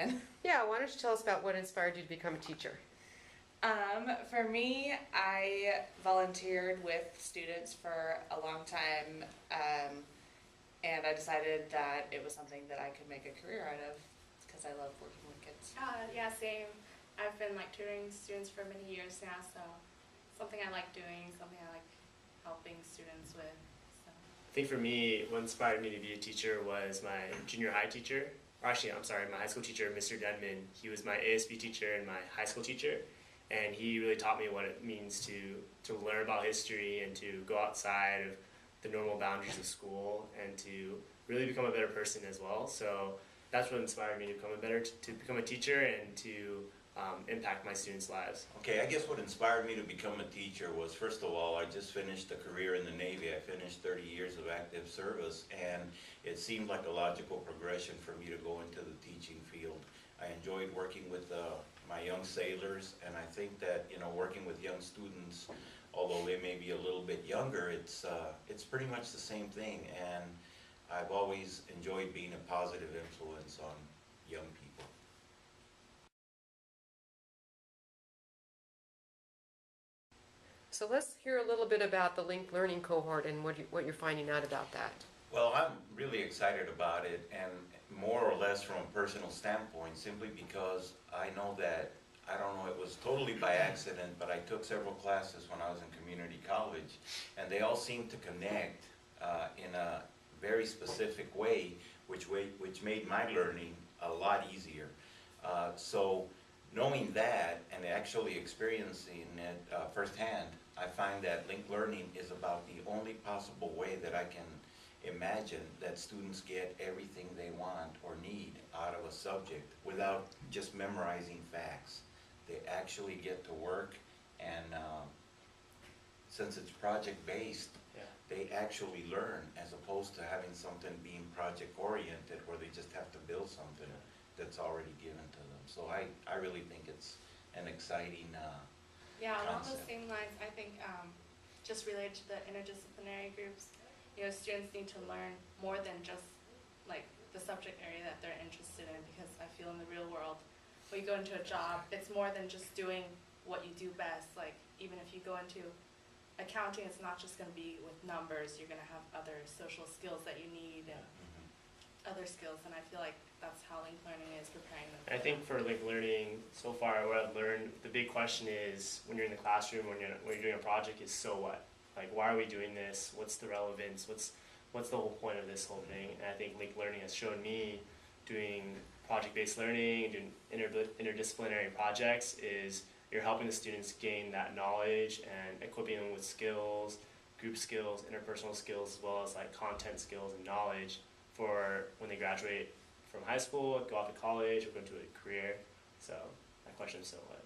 again. Yeah, why don't you tell us about what inspired you to become a teacher? For me, I volunteered with students for a long time, and I decided that it was something that I could make a career out of because I love working with kids. Yeah, same. I've been like tutoring students for many years now, so something I like doing, something I like helping students with. So. I think for me, what inspired me to be a teacher was my junior high teacher. Or actually, I'm sorry, my high school teacher, Mr. Denman. He was my ASB teacher and my high school teacher. And he really taught me what it means to learn about history and to go outside of the normal boundaries of school and to really become a better person as well. So that's what inspired me to become a teacher and to impact my students' lives. Okay, I guess what inspired me to become a teacher was, first of all, I just finished a career in the Navy. I finished 30 years of active service, and it seemed like a logical progression for me to go into the teaching field. I enjoyed working with my young sailors, and I think that, working with young students, although they may be a little bit younger, it's pretty much the same thing, and I've always enjoyed being a positive influence on young people. So let's hear a little bit about the linked learning cohort and what you're finding out about that. Well, I'm really excited about it, and more or less from a personal standpoint, simply because I know that, I don't know, it was totally by accident, but I took several classes when I was in community college, and they all seemed to connect in a very specific way, which made my learning a lot easier. So knowing that and actually experiencing it firsthand, I find that linked learning is about the only possible way that I can imagine that students get everything they want or need out of a subject without just memorizing facts. They actually get to work, and since it's project-based, they actually learn, as opposed to having something being project-oriented where they just have to build something that's already given to them. So I really think it's an exciting Yeah, along concept. those same lines, I think just related to the interdisciplinary groups, students need to learn more than just like the subject area that they're interested in, because I feel in the real world, when you go into a job, it's more than just doing what you do best. Like, even if you go into accounting, it's not just going to be with numbers. You're going to have other social skills that you need and other skills, and I feel like that's how linked learning is preparing them. I think for linked learning, so far what I've learned, the big question is when you're in the classroom, when you're doing a project, is so what? Like, why are we doing this? What's the relevance? What's the whole point of this whole thing? And I think linked learning has shown me, doing project-based learning and doing interdisciplinary projects, is you're helping the students gain that knowledge and equipping them with skills, group skills, interpersonal skills, as well as like content skills and knowledge for when they graduate from high school, go off to college, or go into a career. So that question is so what?